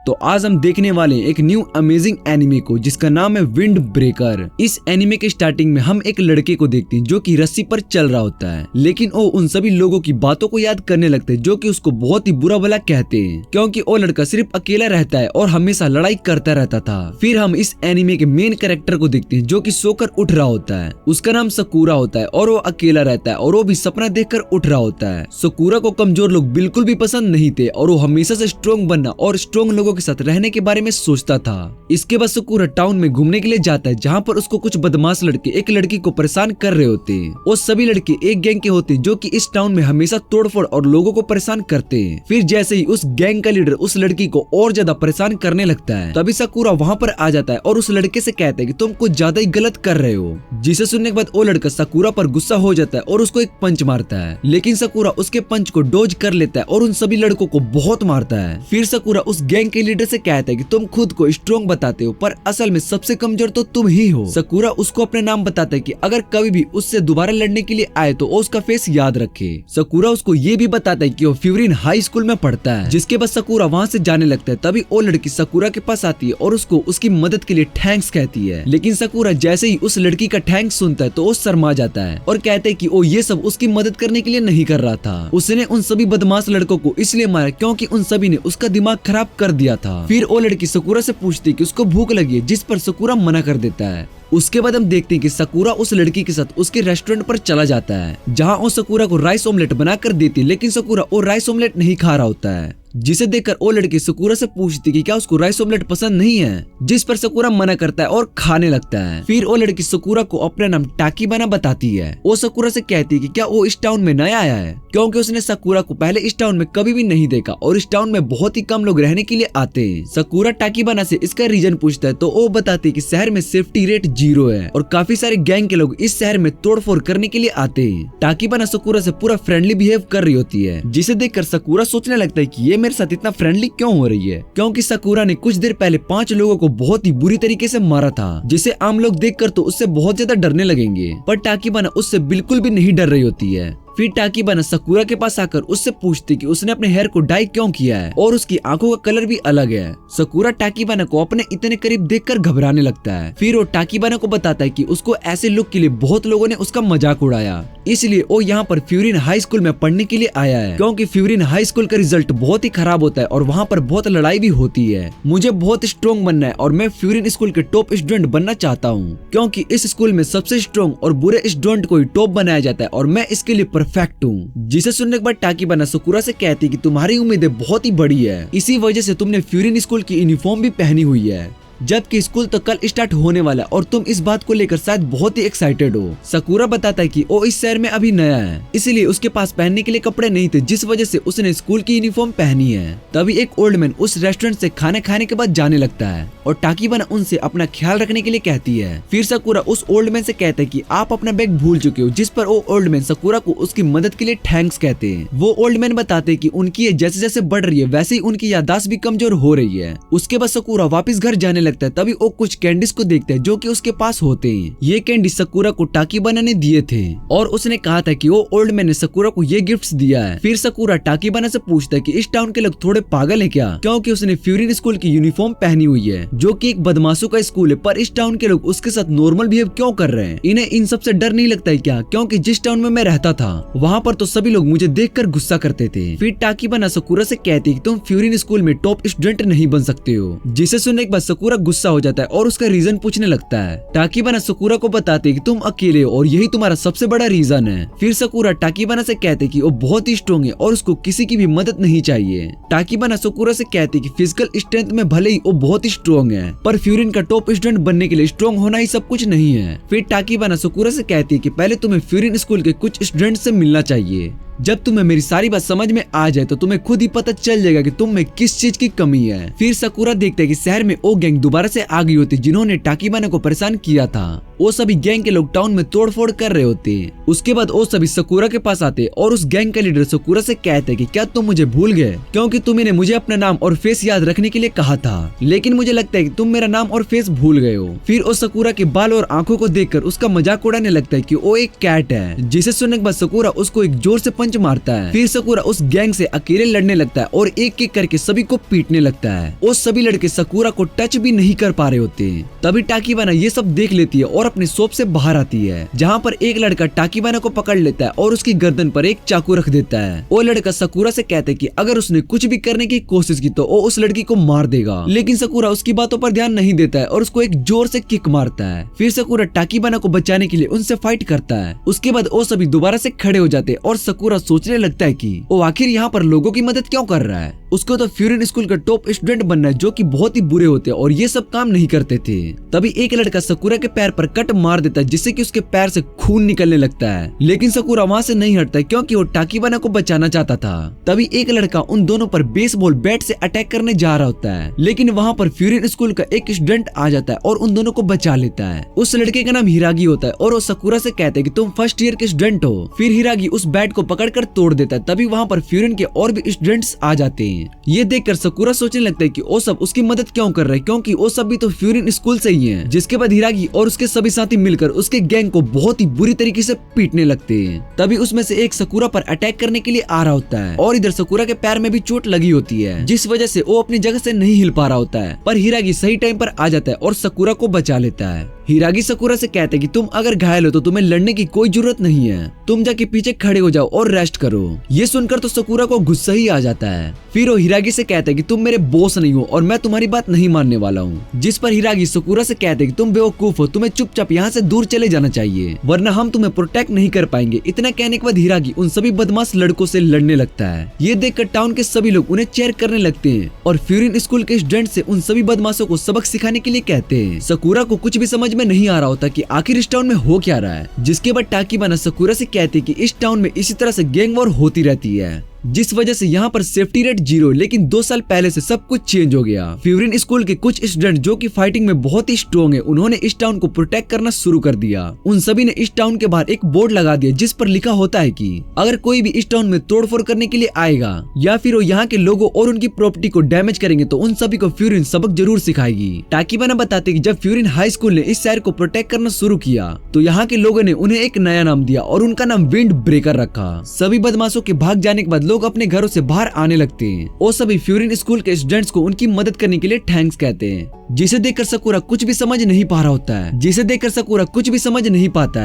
तो आज हम देखने वाले हैं एक न्यू अमेजिंग एनिमे को जिसका नाम है विंड ब्रेकर। इस एनिमे के स्टार्टिंग में हम एक लड़के को देखते हैं जो कि रस्सी पर चल रहा होता है, लेकिन वो उन सभी लोगों की बातों को याद करने लगते हैं जो कि उसको बहुत ही बुरा भला कहते हैं, क्योंकि वो लड़का सिर्फ अकेला रहता है और हमेशा लड़ाई करता रहता था। फिर हम इस एनिमे के मेन कैरेक्टर को देखते हैं जो कि सोकर उठ रहा होता है। उसका नाम सकूरा होता है और वो अकेला रहता है और वो भी सपना देखकर उठ रहा होता है। सकूरा को कमजोर लोग बिल्कुल भी पसंद नहीं थे और वो हमेशा से स्ट्रॉन्ग बनना और स्ट्रॉन्ग लोगों के साथ रहने के बारे में सोचता था। इसके बाद सकूरा टाउन में घूमने के लिए जाता है जहाँ पर उसको कुछ बदमाश लड़के एक लड़की को परेशान कर रहे होते हैं। वो सभी लड़के एक गैंग के होते हैं जो कि इस टाउन में हमेशा तोड़फोड़ और लोगों को परेशान करते हैं। फिर जैसे ही उस गैंग का लीडर उस लड़की को और ज्यादा परेशान करने लगता है, तभी सकूरा वहाँ पर आ जाता है और उस लड़के से कहता है कि तुम कुछ ज्यादा ही गलत कर रहे हो। जिसे सुनने के बाद वो लड़का सकूरा पर गुस्सा हो जाता है और उसको एक पंच मारता है, लेकिन सकूरा उसके पंच को डोज कर लेता है और उन सभी लड़कों को बहुत मारता है। फिर सकूरा उस गैंग के लीडर से कहता है कि तुम खुद को स्ट्रॉन्ग बताते हो पर असल में सबसे कमजोर तो तुम ही हो। सकूरा उसको अपने नाम बताता है कि अगर कभी भी उससे दोबारा लड़ने के लिए आए तो उसका फेस याद रखे। सकूरा उसको ये भी बताता है कि वो फ्यूरिन हाई स्कूल में पढ़ता है। जिसके बाद सकूरा वहाँ से जाने लगता है, तभी वो लड़की सकूरा के पास आती है और उसको उसकी मदद के लिए थैंक्स कहती है। लेकिन सकूरा जैसे ही उस लड़की का थैंक्स सुनता है तो वो शर्मा जाता है और कहता है कि वो ये सब उसकी मदद करने के लिए नहीं कर रहा था। उसने उन सभी बदमाश लड़कों को इसलिए मारा क्योंकि उन सभी ने उसका दिमाग खराब कर दिया था। फिर वो लड़की सकूरा से पूछती है कि उसको भूख लगी है, जिस पर सकूरा मना कर देता है। उसके बाद हम देखते हैं कि सकूरा उस लड़की के साथ उसके रेस्टोरेंट पर चला जाता है जहां वो सकूरा को राइस ऑमलेट बनाकर देती है, लेकिन सकूरा वो राइस ऑमलेट नहीं खा रहा होता है। जिसे देखकर वो लड़की सकूरा से पूछती कि क्या उसको राइस ऑमलेट पसंद नहीं है, जिस पर सकूरा मना करता है और खाने लगता है। फिर वो लड़की सकूरा को अपना नाम टाकीबाना बताती है। वो सकूरा से कहती है कि क्या वो इस टाउन में नया आया है, क्योंकि उसने सकूरा को पहले इस टाउन में कभी भी नहीं देखा और इस टाउन में बहुत ही कम लोग रहने के लिए आते हैं। सकूरा टाकीबाना से इसका रीजन पूछता है तो वो बताती है कि शहर में सेफ्टी रेट 0 है और काफी सारे गैंग के लोग इस शहर में तोड़फोड़ करने के लिए आते हैं। टाकीबाना सकूरा से पूरा फ्रेंडली बिहेव कर रही होती है, जिसे देखकर सकूरा सोचने लगता है कि ये मेरे साथ इतना फ्रेंडली क्यों हो रही है, क्योंकि सकूरा ने कुछ देर पहले 5 लोगों को बहुत ही बुरी तरीके से मारा था, जिसे आम लोग देखकर तो उससे बहुत ज्यादा डरने लगेंगे, पर टाकीबाना उससे बिल्कुल भी नहीं डर रही होती है। फिर टाकीबाना सकूरा के पास आकर उससे पूछती कि उसने अपने हेयर को डाई क्यों किया है और उसकी आंखों का कलर भी अलग है। सकूरा टाकीबाना को अपने इतने करीब देखकर घबराने लगता है। फिर वो टाकीबाना को बताता है कि उसको ऐसे लुक के लिए बहुत लोगों ने उसका मजाक उड़ाया, इसलिए वो यहाँ पर फ्यूरिन हाई स्कूल में पढ़ने के लिए आया है, क्योंकि फ्यूरिन हाई स्कूल का रिजल्ट बहुत ही खराब होता है और वहाँ पर बहुत लड़ाई भी होती है। मुझे बहुत स्ट्रॉन्ग बनना है और मैं फ्यूरिन स्कूल के टॉप स्टूडेंट बनना चाहता हूँ, क्योंकि इस स्कूल में सबसे स्ट्रॉन्ग और बुरे स्टूडेंट को ही टॉप बनाया जाता है और मैं इसके लिए परफेक्ट हूँ। जिसे सुनने के बाद टाकीबाना सकूरा से कहती कि तुम्हारी उम्मीदें बहुत ही बड़ी है, इसी वजह से तुमने फ्यूरिन स्कूल की यूनिफॉर्म भी पहनी हुई है, जबकि स्कूल तो कल स्टार्ट होने वाला है और तुम इस बात को लेकर शायद बहुत ही एक्साइटेड हो। सकूरा बताता है कि वो इस शहर में अभी नया है, इसलिए उसके पास पहनने के लिए कपड़े नहीं थे, जिस वजह से उसने स्कूल की यूनिफॉर्म पहनी है। तभी एक ओल्ड मैन उस रेस्टोरेंट से खाने खाने के बाद जाने लगता है और टाकीबाना उनसे अपना ख्याल रखने के लिए कहती है। फिर सकूरा उस ओल्ड मैन से कहता है कि आप अपना बैग भूल चुके हो, जिस पर वो ओल्ड मैन सकूरा को उसकी मदद के लिए थैंक्स कहते हैं। वो ओल्ड मैन बताते हैं कि उनकी एज जैसे जैसे बढ़ रही है वैसे ही उनकी याददाश्त भी कमजोर हो रही है। उसके बाद सकूरा वापस घर जाने लगता है, तभी वो कुछ कैंडीज को देखते हैं जो कि उसके पास होते हैं। ये कैंडी सकूरा को टाकीबाना ने दिए थे और उसने कहा था कि वो ओल्ड मैन ने सकूरा को ये गिफ्ट्स दिया है। फिर सकूरा टाकीबाना से पूछता है कि इस टाउन के लोग थोड़े पागल हैं क्या, क्योंकि उसने फ्यूरिन स्कूल की यूनिफॉर्म पहनी हुई है जो कि एक बदमाशों का स्कूल है, पर इस टाउन के लोग उसके साथ नॉर्मल बिहेव क्यों कर रहे हैं, इन्हें इन सब से डर नहीं लगता है क्या, क्योंकि जिस टाउन में मैं रहता था वहाँ पर तो सभी लोग मुझे देखकर गुस्सा करते थे। फिर टाकीबाना सकूरा से कहती है कि तुम फ्यूरिन स्कूल में टॉप स्टूडेंट नहीं बन सकते हो, जिसे सुनने के बाद सकूरा गुस्सा हो जाता है और उसका रीजन पूछने लगता है। टाकीबाना सकूरा को बताते कि तुम अकेले हो और यही तुम्हारा सबसे बड़ा रीजन है। फिर सकूरा टाकीबाना से कहते कि वो बहुत ही स्ट्रॉन्ग है और उसको किसी की भी मदद नहीं चाहिए। टाकीबाना सकूरा से कहते कि फिजिकल स्ट्रेंथ में भले ही वो बहुत ही स्ट्रॉन्ग है, पर फ्यूरिन का टॉप स्टूडेंट बनने के लिए स्ट्रॉन्ग होना ही सब कुछ नहीं है। फिर टाकीबाना सकूरा से कहती है कि पहले तुम्हें फ्यूरिन स्कूल के कुछ स्टूडेंट से मिलना चाहिए। जब तुम्हें मेरी सारी बात समझ में आ जाए तो तुम्हें खुद ही पता चल जाएगा कि तुम में किस चीज की कमी है। फिर सकूरा देखते है कि शहर में वो गैंग दोबारा से आ गई होती जिन्होंने टाकीबाना को परेशान किया था। वो सभी गैंग के लोग टाउन में तोड़फोड़ कर रहे होते हैं। उसके बाद वो सभी सकुरा के पास आते और उस गैंग का लीडर सकुरा से कहते कि क्या तुम मुझे भूल गए, क्योंकि तुमने मुझे अपना नाम और फेस याद रखने के लिए कहा था, लेकिन मुझे लगता है कि तुम मेरा नाम और फेस भूल गए हो। फिर वो सकुरा के बाल और आंखों को देखकर उसका मजाक उड़ाने लगता है कि वो एक कैट है, जिसे सुनने के बाद सकुरा उसको एक जोर से पंच मारता है। फिर सकुरा उस गैंग से अकेले लड़ने लगता है और एक एक करके सभी को पीटने लगता है। वो सभी लड़के सकुरा को टच भी नहीं कर पा रहे होते। तभी टाकीबाना ये सब देख लेती है और अपने शॉप से बाहर आती है, जहाँ पर एक लड़का टाकीबाना को पकड़ लेता है और उसकी गर्दन पर एक चाकू रख देता है। वो लड़का सकुरा से कहता है कि अगर उसने कुछ भी करने की कोशिश की तो वो उस लड़की को मार देगा, लेकिन सकुरा उसकी बातों पर ध्यान नहीं देता है और उसको एक जोर से किक मारता है। फिर सकुरा टाकीबाना को बचाने के लिए उनसे फाइट करता है। उसके बाद वो सभी दोबारा से खड़े हो जाते हैं और सकुरा सोचने लगता है कि वो आखिर यहाँ पर लोगों की मदद क्यों कर रहा है। उसको तो फ्यूरिन स्कूल का टॉप स्टूडेंट बनना है, जो कि बहुत ही बुरे होते हैं और ये सब काम नहीं करते थे। तभी एक लड़का सकुरा के पैर पर कट मार देता है, जिससे कि उसके पैर से खून निकलने लगता है, लेकिन सकुरा वहाँ से नहीं हटता क्योंकि वो टाकीबाना को बचाना चाहता था। तभी एक लड़का उन दोनों पर बेसबॉल बैट से अटैक करने जा रहा होता है, लेकिन वहाँ पर फ्यूरिन स्कूल का एक स्टूडेंट आ जाता है और उन दोनों को बचा लेता है। उस लड़के का नाम हिरागी होता है और वो सकुरा से कहता है कि तुम फर्स्ट ईयर के स्टूडेंट हो। फिर हिरागी उस बैट को पकड़कर तोड़ देता है। तभी वहाँ पर फ्यूरिन के और भी स्टूडेंट्स आ जाते हैं। ये देखकर सकुरा सोचने लगता है कि वो सब उसकी मदद क्यों कर रहे हैं, क्योंकि वो सब भी तो फ्यूरिन स्कूल से ही हैं। जिसके बाद हिरागी और उसके सभी साथी मिलकर उसके गैंग को बहुत ही बुरी तरीके से पीटने लगते हैं। तभी उसमें से एक सकुरा पर अटैक करने के लिए आ रहा होता है और इधर सकुरा के पैर में भी चोट लगी होती है, जिस वजह से वो अपनी जगह से नहीं हिल पा रहा होता है। पर हिरागी सही टाइम पर आ जाता है और सकुरा को बचा लेता है। हिरागी सकुरा से कहते हैं कि तुम अगर घायल हो तो तुम्हें लड़ने की कोई जरूरत नहीं है, तुम जाके पीछे खड़े हो जाओ और रेस्ट करो। ये सुनकर तो सकुरा को गुस्सा ही आ जाता है। फिर वो हिरागी से कहते हैं कि तुम मेरे बॉस नहीं हो और मैं तुम्हारी बात नहीं मानने वाला हूँ। जिस पर हिरागी सकुरा से कहते हैं कि तुम बेवकूफ हो, तुम्हें चुपचाप यहाँ से दूर चले जाना चाहिए, वरना हम तुम्हें प्रोटेक्ट नहीं कर पाएंगे। इतना कहने के बाद हिरागी उन सभी बदमाश लड़कों से लड़ने लगता है। ये देखकर टाउन के सभी लोग उन्हें चेयर करने लगते हैं और फ्यूरिन स्कूल के स्टूडेंट से उन सभी बदमाशों को सबक सिखाने के लिए कहते हैं। सकुरा को कुछ भी समझ में नहीं आ रहा होता कि आखिर इस टाउन में हो क्या रहा है। जिसके बाद टाकीबाना सकुरा से कहती है कि इस टाउन में इसी तरह से गैंग वॉर होती रहती है, जिस वजह से यहाँ पर सेफ्टी रेट 0, लेकिन 2 साल पहले से सब कुछ चेंज हो गया। फ्यूरिन स्कूल के कुछ स्टूडेंट जो कि फाइटिंग में बहुत ही स्ट्रॉन्ग है, उन्होंने इस टाउन को प्रोटेक्ट करना शुरू कर दिया। उन सभी ने इस टाउन के बाहर एक बोर्ड लगा दिया जिस पर लिखा होता है कि अगर कोई भी इस टाउन में तोड़फोड़ करने के लिए आएगा या फिर वो यहाँ के लोगों और उनकी प्रॉपर्टी को डैमेज करेंगे तो उन सभी को फ्यूरिन सबक जरूर सिखाएगी। टाकीबाना बताते कि जब फ्यूरिन हाई स्कूल ने इस शहर को प्रोटेक्ट करना शुरू किया तो यहाँ के लोगों ने उन्हें एक नया नाम दिया और उनका नाम विंड ब्रेकर रखा। सभी बदमाशों के भाग जाने के बाद लोग अपने घरों से बाहर आने लगते हैं। वो सभी फ्यूरिन स्कूल के स्टूडेंट्स को उनकी मदद करने के लिए थैंक्स कहते हैं, जिसे देखकर सकुरा कुछ भी समझ नहीं पा रहा होता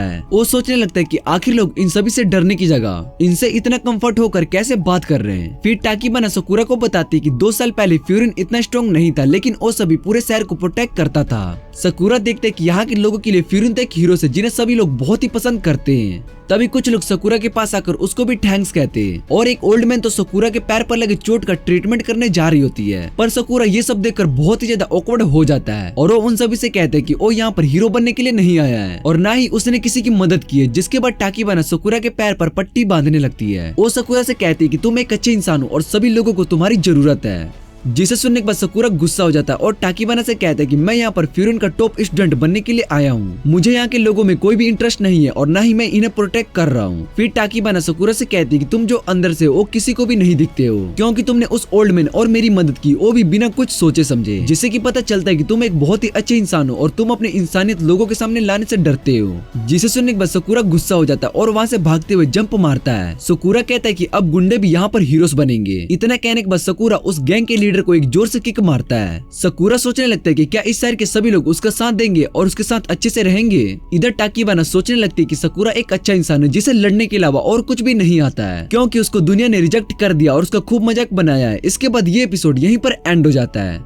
है। वो सोचने लगता है कि आखिर लोग इन सभी से डरने की जगह इनसे इतना कंफर्ट होकर कैसे बात कर रहे हैं। फिर टाकीबाना सकुरा को बताती है कि 2 साल पहले फ्यूरिन इतना स्ट्रॉन्ग नहीं था, लेकिन वो सभी पूरे शहर को प्रोटेक्ट करता था। सकुरा देखते कि यहाँ के लोगों के लिए फ्यूरिन तो एक हीरो है जिन्हें सभी लोग बहुत ही पसंद करते हैं। तभी कुछ लोग सकुरा के पास आकर उसको भी थैंक्स कहते हैं और एक ओल्ड मैन तो सकुरा के पैर पर लगे चोट का ट्रीटमेंट करने जा रही होती है। पर सकुरा ये सब देखकर बहुत ही ज्यादा ऑकवर्ड हो जाता है और वो उन सभी से कहते हैं कि वो यहाँ पर हीरो बनने के लिए नहीं आया है और ना ही उसने किसी की मदद की है। जिसके बाद टाकीबाना सकुरा के पैर पर पट्टी बांधने लगती है। वो सकुरा से कहती है कि तुम एक अच्छे इंसान हो और सभी लोगों को तुम्हारी जरूरत है। जिसे सुनने के बाद सकुरा गुस्सा हो जाता है और टाकीबाना से कहता है कि मैं यहाँ पर फ्यूरिन का टॉप स्टूडेंट बनने के लिए आया हूँ, मुझे यहाँ के लोगों में कोई भी इंटरेस्ट नहीं है और ना ही मैं इन्हें प्रोटेक्ट कर रहा हूँ। फिर टाकीबाना सकुरा से कहती है कि तुम जो अंदर से वो किसी को भी नहीं दिखते हो, क्योंकि तुमने उस ओल्ड मैन और मेरी मदद की, वो भी बिना कुछ सोचे समझे, जिससे कि पता चलता है कि तुम एक बहुत ही अच्छे इंसान हो और तुम अपनी इंसानियत लोगों के सामने लाने से डरते हो। जिसे सुनने के बाद सकुरा गुस्सा हो जाता है और वहाँ से भागते हुए जंप मारता है। सकुरा कहता है कि अब गुंडे भी यहाँ पर हीरोज बनेंगे। इतना कहने के बाद सकुरा उस गैंग के लीडर को एक जोर से मारता है। सकुरा सोचने लगता है कि क्या इस शहर के सभी लोग उसका साथ देंगे और उसके साथ अच्छे से रहेंगे। इधर टाकीबाना सोचने लगती है कि सकुरा एक अच्छा इंसान है जिसे लड़ने के अलावा और कुछ भी नहीं आता है, क्योंकि उसको दुनिया ने रिजेक्ट कर दिया और उसका खूब मजाक बनाया है। इसके बाद ये एपिसोड यहीं पर एंड हो जाता है।